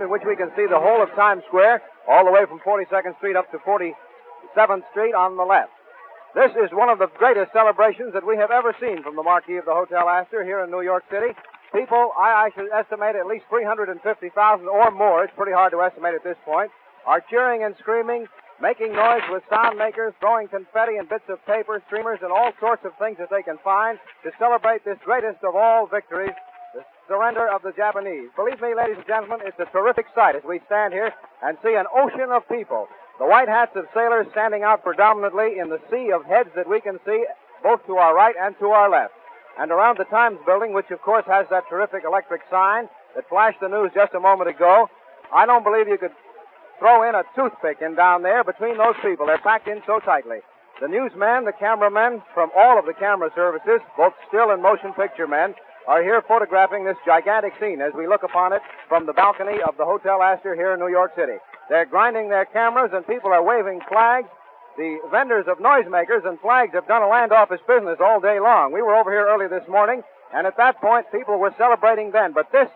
in which we can see the whole of Times Square, all the way from 42nd Street up to 47th Street on the left. This is one of the greatest celebrations that we have ever seen from the marquee of the Hotel Astor here in New York City. People, I should estimate at least 350,000 or more, it's pretty hard to estimate at this point, are cheering and screaming, making noise with sound makers, throwing confetti and bits of paper, streamers, and all sorts of things that they can find to celebrate this greatest of all victories, the surrender of the Japanese. Believe me, ladies and gentlemen, it's a terrific sight as we stand here and see an ocean of people. The white hats of sailors standing out predominantly in the sea of heads that we can see both to our right and to our left. And around the Times building, which of course has that terrific electric sign that flashed the news just a moment ago, I don't believe you could throw in a toothpick in down there between those people. They're packed in so tightly. The newsmen, the cameramen from all of the camera services, both still and motion picture men, are here photographing this gigantic scene as we look upon it from the balcony of the Hotel Astor here in New York City. They're grinding their cameras and people are waving flags. The vendors of noisemakers and flags have done a land office business all day long. We were over here early this morning, and at that point people were celebrating then. But this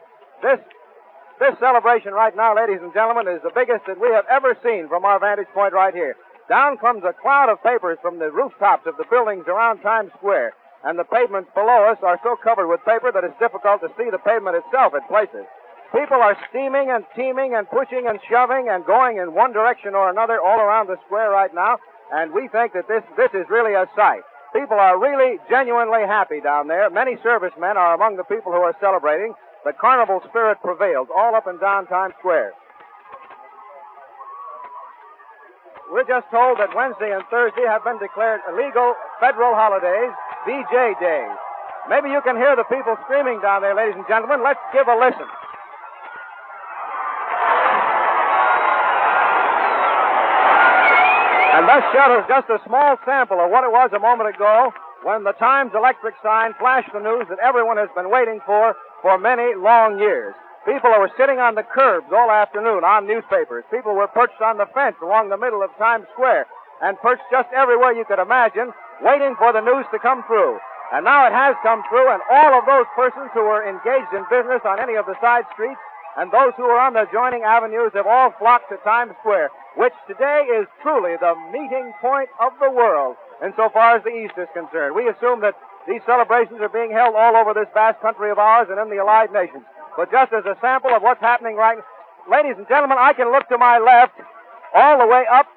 celebration right now, ladies and gentlemen, is the biggest that we have ever seen from our vantage point right here. Down comes a cloud of papers from the rooftops of the buildings around Times Square, and the pavements below us are so covered with paper that it's difficult to see the pavement itself at places. People are steaming and teaming and pushing and shoving and going in one direction or another all around the square right now, and we think that this is really a sight. People are really genuinely happy down there. Many servicemen are among the people who are celebrating. The carnival spirit prevails all up and down Times Square. We're just told that Wednesday and Thursday have been declared illegal federal holidays, VJ days. Maybe you can hear the people screaming down there, ladies and gentlemen. Let's give a listen. And thus shows just a small sample of what it was a moment ago when the Times electric sign flashed the news that everyone has been waiting for many long years. People were sitting on the curbs all afternoon on newspapers. People were perched on the fence along the middle of Times Square and perched just everywhere you could imagine, waiting for the news to come through. And now it has come through, and all of those persons who were engaged in business on any of the side streets and those who are on the adjoining avenues have all flocked to Times Square, which today is truly the meeting point of the world insofar as the East is concerned. We assume that these celebrations are being held all over this vast country of ours and in the Allied Nations. But just as a sample of what's happening right now, ladies and gentlemen, I can look to my left all the way up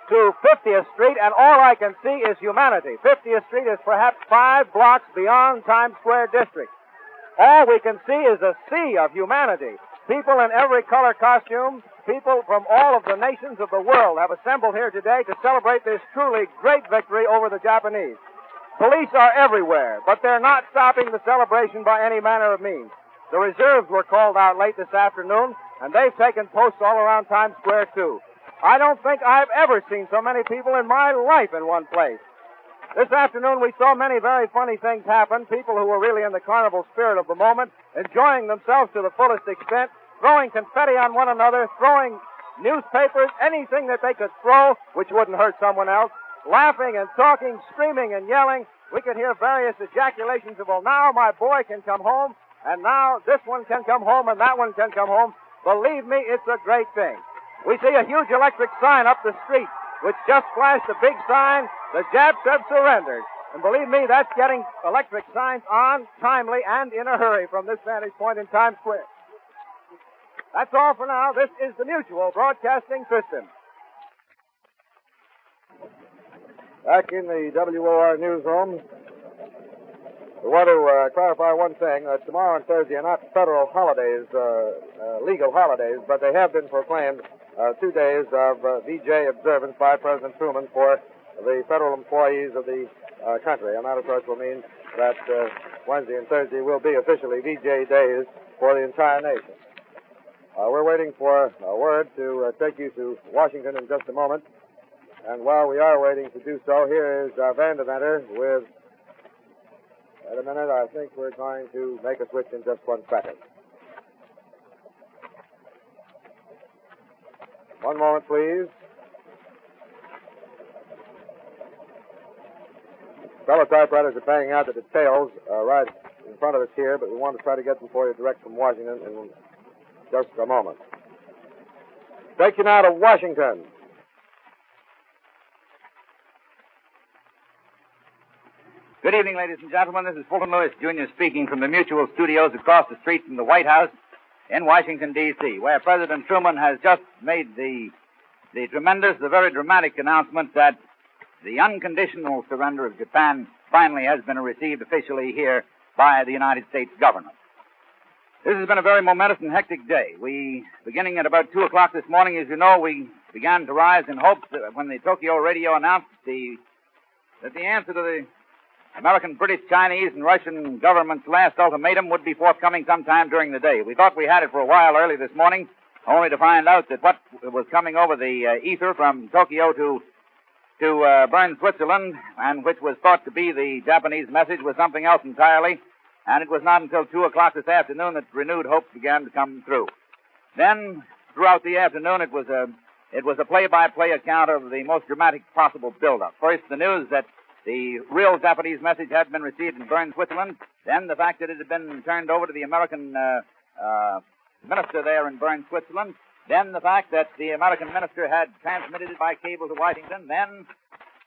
to 50th Street, and all I can see is humanity. 50th Street is perhaps 5 blocks beyond Times Square district. All we can see is a sea of humanity. People in every color costume, people from all of the nations of the world have assembled here today to celebrate this truly great victory over the Japanese. Police are everywhere, but they're not stopping the celebration by any manner of means. The reserves were called out late this afternoon, and they've taken posts all around Times Square, too. I don't think I've ever seen so many people in my life in one place. This afternoon we saw many very funny things happen, people who were really in the carnival spirit of the moment, enjoying themselves to the fullest extent, throwing confetti on one another, throwing newspapers, anything that they could throw which wouldn't hurt someone else, laughing and talking, screaming and yelling. We could hear various ejaculations of, well, now my boy can come home, and now this one can come home, and that one can come home. Believe me, it's a great thing. We see a huge electric sign up the street, which just flashed a big sign, the Japs have surrendered. And believe me, that's getting electric signs on timely and in a hurry from this vantage point in Times Square. That's all for now. This is the Mutual Broadcasting System. Back in the WOR newsroom, we want to clarify one thing. Tomorrow and Thursday are not federal holidays, legal holidays, but they have been proclaimed 2 days of VJ observance by President Truman for the federal employees of the country. And that, of course, will mean that Wednesday and Thursday will be officially VJ days for the entire nation. We're waiting for a word to take you to Washington in just a moment. And while we are waiting to do so, here is Van Deventer with... Wait a minute, I think we're going to make a switch in just 1 second. One moment, please. Fellow typewriters are banging out the details right in front of us here, but we want to try to get them for you direct from Washington in just a moment. Take you now to Washington. Good evening, ladies and gentlemen. This is Fulton Lewis, Jr. speaking from the Mutual Studios across the street from the White House in Washington, D.C., where President Truman has just made the very dramatic announcement that the unconditional surrender of Japan finally has been received officially here by the United States government. This has been a very momentous and hectic day. Beginning at about 2 o'clock this morning, as you know, we began to rise in hopes that when the Tokyo radio announced that the answer to the American, British, Chinese, and Russian government's last ultimatum would be forthcoming sometime during the day. We thought we had it for a while early this morning, only to find out that what was coming over the ether from Tokyo to Bern, Switzerland, and which was thought to be the Japanese message, was something else entirely. And it was not until 2 o'clock this afternoon that renewed hopes began to come through. Then, throughout the afternoon, it was a play-by-play account of the most dramatic possible build-up. First, the news that the real Japanese message had been received in Bern, Switzerland. Then the fact that it had been turned over to the American minister there in Bern, Switzerland. Then the fact that the American minister had transmitted it by cable to Washington. Then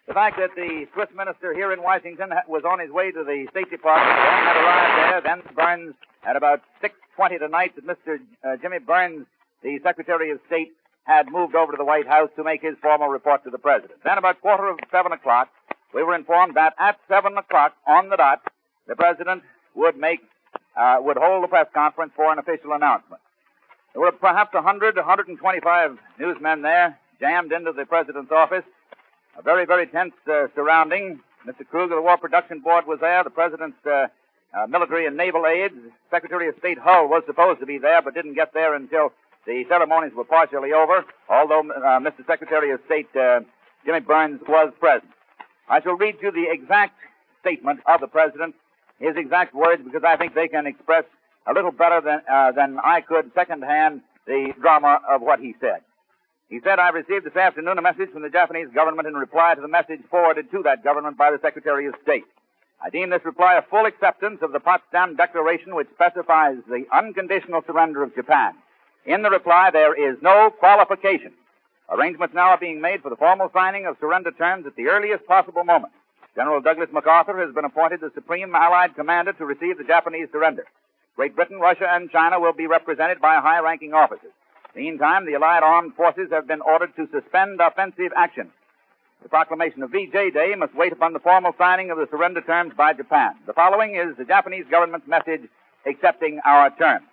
the fact that the Swiss minister here in Washington was on his way to the State Department and had arrived there. Then Burns, at about 6:20 tonight, that Mr. Jimmy Burns, the Secretary of State, had moved over to the White House to make his formal report to the President. Then about 7:15 o'clock, we were informed that at 7 o'clock on the dot, the President would hold a press conference for an official announcement. There were perhaps 125 newsmen there, jammed into the President's office. A very, very tense surrounding. Mr. Kruger, the War Production Board, was there. The President's military and naval aides. Secretary of State Hull was supposed to be there, but didn't get there until the ceremonies were partially over, although Mr. Secretary of State Jimmy Burns was present. I shall read you the exact statement of the President, his exact words, because I think they can express a little better than I could secondhand the drama of what he said. He said, "I received this afternoon a message from the Japanese government in reply to the message forwarded to that government by the Secretary of State. I deem this reply a full acceptance of the Potsdam Declaration, which specifies the unconditional surrender of Japan. In the reply, there is no qualification. Arrangements now are being made for the formal signing of surrender terms at the earliest possible moment. General Douglas MacArthur has been appointed the Supreme Allied Commander to receive the Japanese surrender. Great Britain, Russia, and China will be represented by high-ranking officers. Meantime, the Allied armed forces have been ordered to suspend offensive action. The proclamation of VJ Day must wait upon the formal signing of the surrender terms by Japan. The following is the Japanese government's message accepting our terms."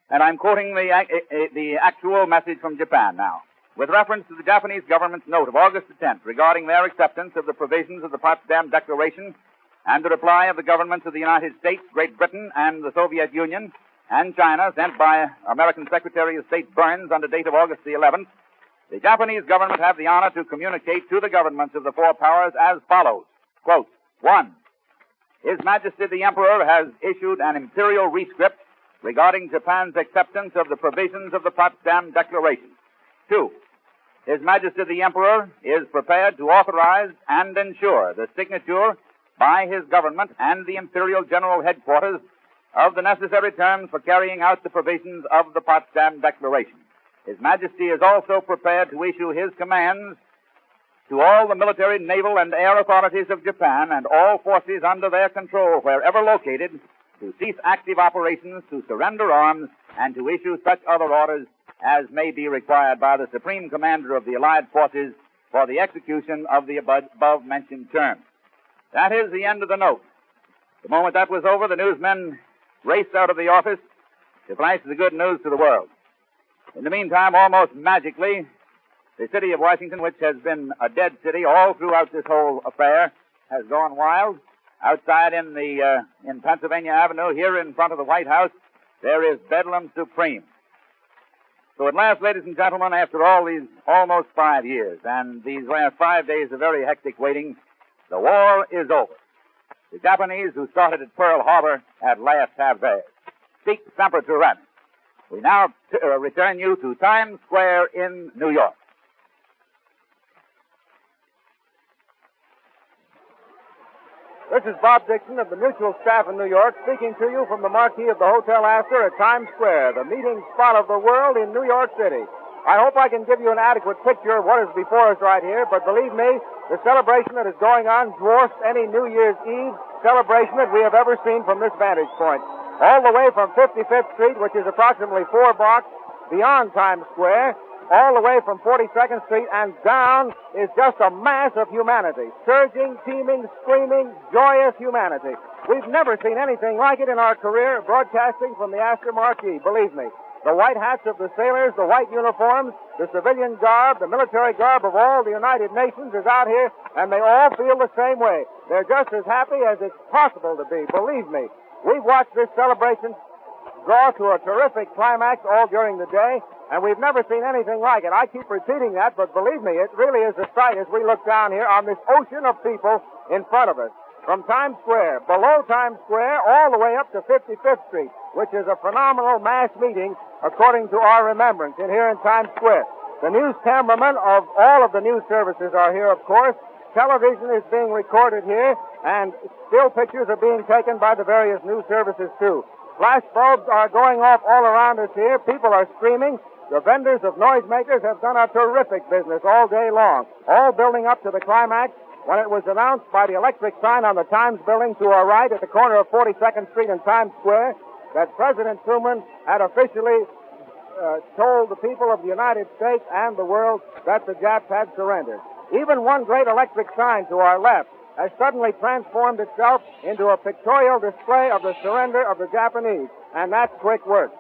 And I'm quoting the actual message from Japan now. "With reference to the Japanese government's note of August the 10th regarding their acceptance of the provisions of the Potsdam Declaration and the reply of the governments of the United States, Great Britain, and the Soviet Union, and China, sent by American Secretary of State Burns under date of August the 11th, the Japanese government have the honor to communicate to the governments of the four powers as follows. Quote, 1. His Majesty the Emperor has issued an imperial rescript regarding Japan's acceptance of the provisions of the Potsdam Declaration. 2. His Majesty the Emperor is prepared to authorize and ensure the signature by his government and the Imperial General Headquarters of the necessary terms for carrying out the provisions of the Potsdam Declaration. His Majesty is also prepared to issue his commands to all the military, naval, and air authorities of Japan and all forces under their control wherever located to cease active operations, to surrender arms, and to issue such other orders as may be required by the Supreme Commander of the Allied Forces for the execution of the above-mentioned terms." That is the end of the note. The moment that was over, the newsmen raced out of the office to flash the good news to the world. In the meantime, almost magically, the city of Washington, which has been a dead city all throughout this whole affair, has gone wild. Outside in Pennsylvania Avenue, here in front of the White House, there is bedlam supreme. So at last, ladies and gentlemen, after all these almost 5 years and these last 5 days of very hectic waiting, the war is over. The Japanese who started at Pearl Harbor at last have theirs. Sic semper tyrannis. We now return you to Times Square in New York. This is Bob Dixon of the Mutual staff in New York, speaking to you from the marquee of the Hotel Astor at Times Square, the meeting spot of the world in New York City. I hope I can give you an adequate picture of what is before us right here, but believe me, the celebration that is going on dwarfs any New Year's Eve celebration that we have ever seen from this vantage point. All the way from 55th Street, which is approximately 4 blocks beyond Times Square, all the way from 42nd Street and down is just a mass of humanity. Surging, teeming, screaming, joyous humanity. We've never seen anything like it in our career broadcasting from the Astor Marquee, believe me. The white hats of the sailors, the white uniforms, the civilian garb, the military garb of all the United Nations is out here, and they all feel the same way. They're just as happy as it's possible to be, believe me. We've watched this celebration draw to a terrific climax all during the day, and we've never seen anything like it. I keep repeating that, but believe me, it really is a sight as we look down here on this ocean of people in front of us. From Times Square, below Times Square, all the way up to 55th Street, which is a phenomenal mass meeting, according to our remembrance, here in Times Square. The news cameramen of all of the news services are here, of course. Television is being recorded here, and still pictures are being taken by the various news services, too. Flash bulbs are going off all around us here. People are screaming. The vendors of noisemakers have done a terrific business all day long, all building up to the climax when it was announced by the electric sign on the Times building to our right at the corner of 42nd Street and Times Square that President Truman had officially told the people of the United States and the world that the Japs had surrendered. Even one great electric sign to our left has suddenly transformed itself into a pictorial display of the surrender of the Japanese, and that's quick work.